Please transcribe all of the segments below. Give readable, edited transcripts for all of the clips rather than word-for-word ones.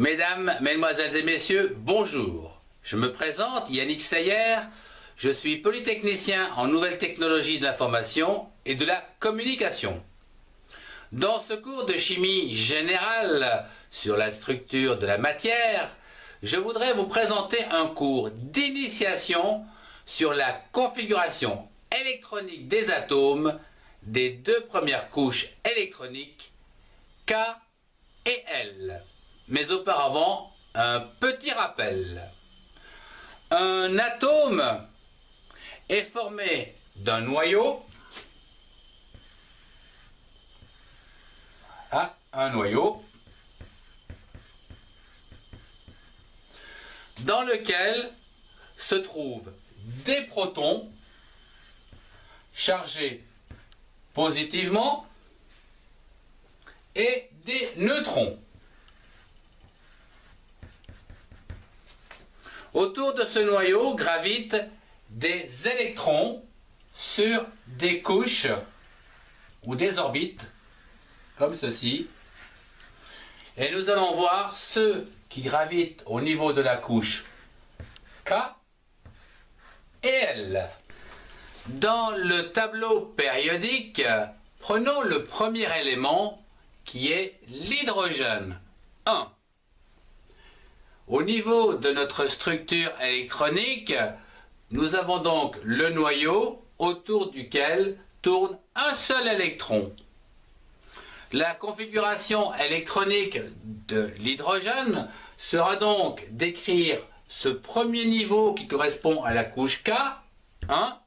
Mesdames, Mesdemoiselles et Messieurs, bonjour. Je me présente, Yannick Sayer, je suis polytechnicien en nouvelles technologies de l'information et de la communication. Dans ce cours de chimie générale sur la structure de la matière, je voudrais vous présenter un cours d'initiation sur la configuration électronique des atomes des deux premières couches électroniques K et L. Mais auparavant, un petit rappel. Un atome est formé d'un noyau, dans lequel se trouvent des protons chargés positivement et des neutrons. Autour de ce noyau gravitent des électrons sur des couches ou des orbites, comme ceci. Et nous allons voir ceux qui gravitent au niveau de la couche K et L. Dans le tableau périodique, prenons le premier élément qui est l'hydrogène 1. Au niveau de notre structure électronique, nous avons donc le noyau autour duquel tourne un seul électron. La configuration électronique de l'hydrogène sera donc d'écrire ce premier niveau qui correspond à la couche K, 1.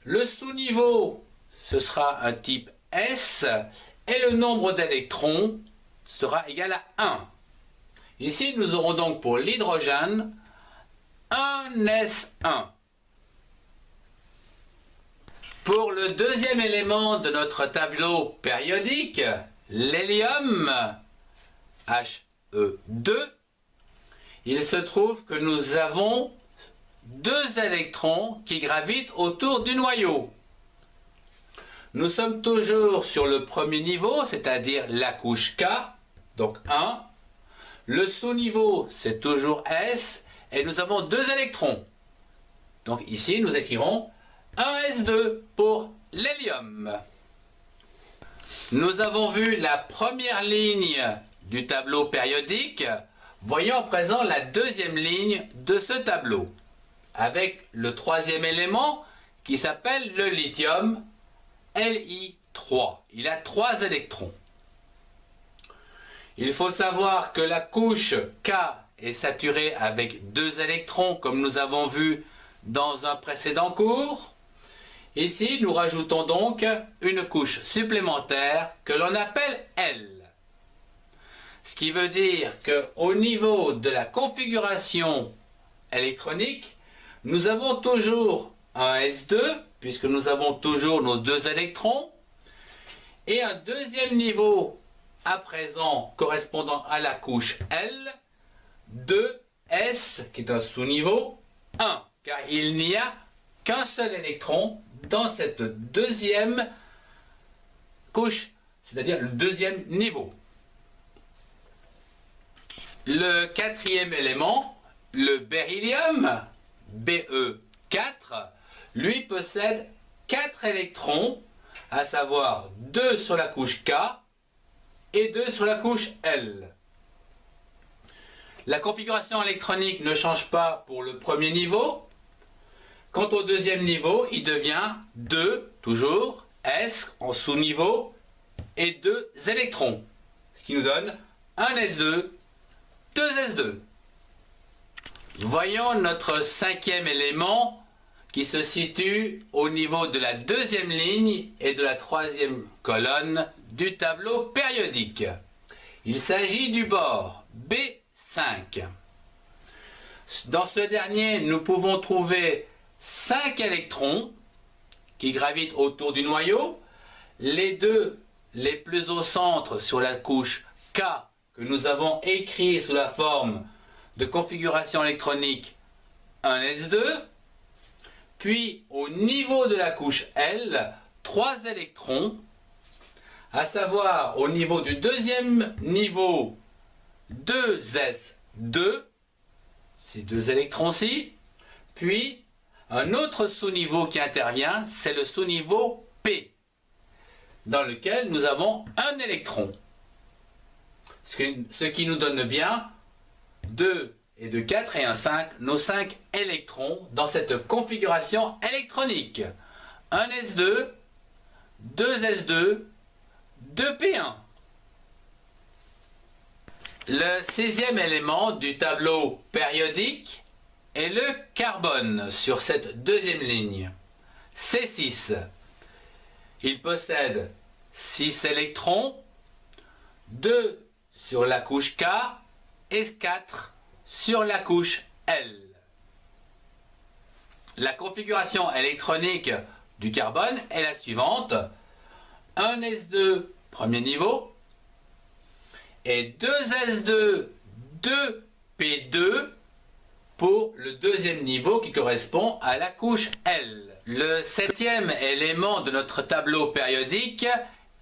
Le sous-niveau, ce sera un type S, et le nombre d'électrons sera égal à 1. Ici, nous aurons donc pour l'hydrogène 1s1. Pour le deuxième élément de notre tableau périodique, l'hélium, He2, il se trouve que nous avons deux électrons qui gravitent autour du noyau. Nous sommes toujours sur le premier niveau, c'est-à-dire la couche K, donc 1. Le sous-niveau, c'est toujours S, et nous avons deux électrons. Donc ici, nous écrirons 1s2 pour l'hélium. Nous avons vu la première ligne du tableau périodique. Voyons à présent la deuxième ligne de ce tableau, avec le troisième élément qui s'appelle le lithium, Li3. Il a 3 électrons. Il faut savoir que la couche K est saturée avec 2 électrons, comme nous avons vu dans un précédent cours. Ici, nous rajoutons donc une couche supplémentaire que l'on appelle L. Ce qui veut dire qu'au niveau de la configuration électronique, nous avons toujours un S2, puisque nous avons toujours nos 2 électrons, et un deuxième niveau à présent correspondant à la couche L, 2s, qui est un sous-niveau, 1, car il n'y a qu'un seul électron dans cette deuxième couche, c'est-à-dire le deuxième niveau. Le quatrième élément, le beryllium, Be4, lui possède 4 électrons, à savoir 2 sur la couche K et 2 sur la couche L. La configuration électronique ne change pas pour le premier niveau. Quant au deuxième niveau, il devient 2, toujours, S en sous-niveau, et 2 électrons. Ce qui nous donne un S2, 2 S2. Voyons notre cinquième élément qui se situe au niveau de la deuxième ligne et de la troisième colonne du tableau périodique. Il s'agit du bord B5. Dans ce dernier, nous pouvons trouver 5 électrons qui gravitent autour du noyau. Les deux les plus au centre sur la couche K que nous avons écrit sous la forme de configuration électronique 1s2. Puis au niveau de la couche L, 3 électrons, à savoir au niveau du deuxième niveau 2s2, ces deux électrons-ci, puis un autre sous-niveau qui intervient, c'est le sous-niveau P, dans lequel nous avons un électron. Ce qui nous donne bien 2 et 2, 4 et 1, 5, nos 5 électrons dans cette configuration électronique. 1s2, 2s2, 2p1. Le sixième élément du tableau périodique est le carbone sur cette deuxième ligne. C6. Il possède 6 électrons, 2 sur la couche K et 4 sur la couche L. La configuration électronique du carbone est la suivante. 1s2 premier niveau et 2s2 2p2 pour le deuxième niveau qui correspond à la couche L. Le septième élément de notre tableau périodique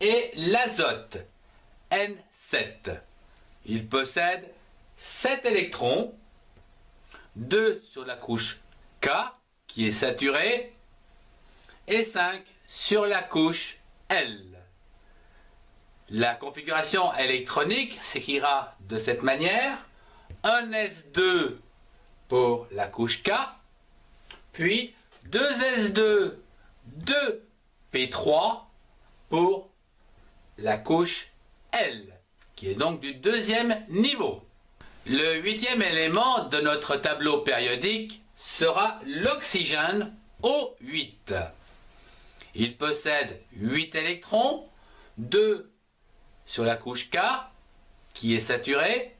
est l'azote, N7. Il possède 7 électrons, 2 sur la couche K qui est saturée et 5 sur la couche L. La configuration électronique s'écrira de cette manière. 1s2 pour la couche K, puis 2s2 2p3 pour la couche L, qui est donc du deuxième niveau. Le huitième élément de notre tableau périodique sera l'oxygène O8. Il possède 8 électrons, 2 sur la couche K, qui est saturée,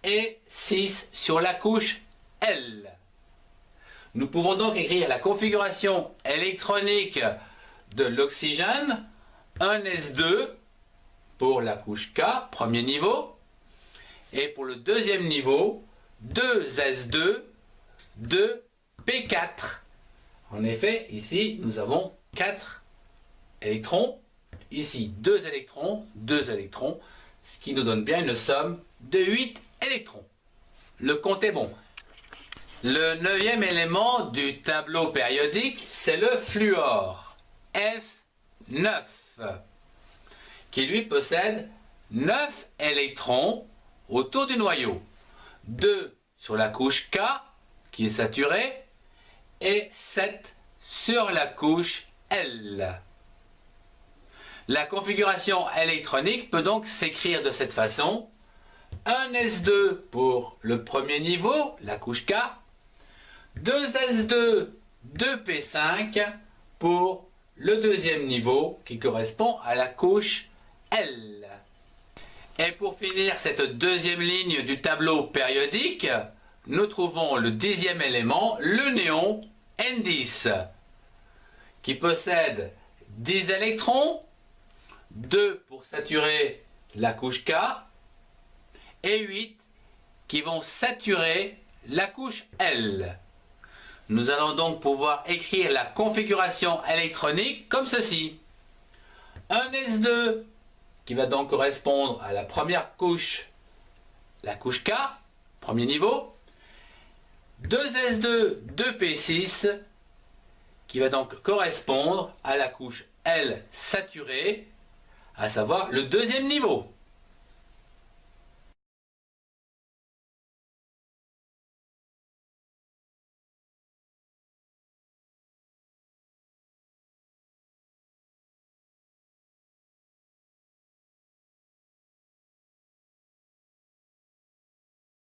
et 6 sur la couche L. Nous pouvons donc écrire la configuration électronique de l'oxygène, 1s2 pour la couche K, premier niveau, et pour le deuxième niveau, 2s2, 2p4. En effet, ici, nous avons 4 électrons, ici 2 électrons, ce qui nous donne bien une somme de 8 électrons. Le compte est bon. Le neuvième élément du tableau périodique, c'est le fluor, F9, qui lui possède 9 électrons autour du noyau, 2 sur la couche K, qui est saturée, et 7 sur la couche L. La configuration électronique peut donc s'écrire de cette façon. 1s2 pour le premier niveau, la couche K, 2s2, 2p5 pour le deuxième niveau qui correspond à la couche L. Et pour finir cette deuxième ligne du tableau périodique, nous trouvons le 10e élément, le néon N10, qui possède 10 électrons, 2 pour saturer la couche K, et 8 qui vont saturer la couche L. Nous allons donc pouvoir écrire la configuration électronique comme ceci. 1s2 qui va donc correspondre à la première couche, la couche K, premier niveau. 2s2, 2p6 qui va donc correspondre à la couche L saturée, à savoir le deuxième niveau.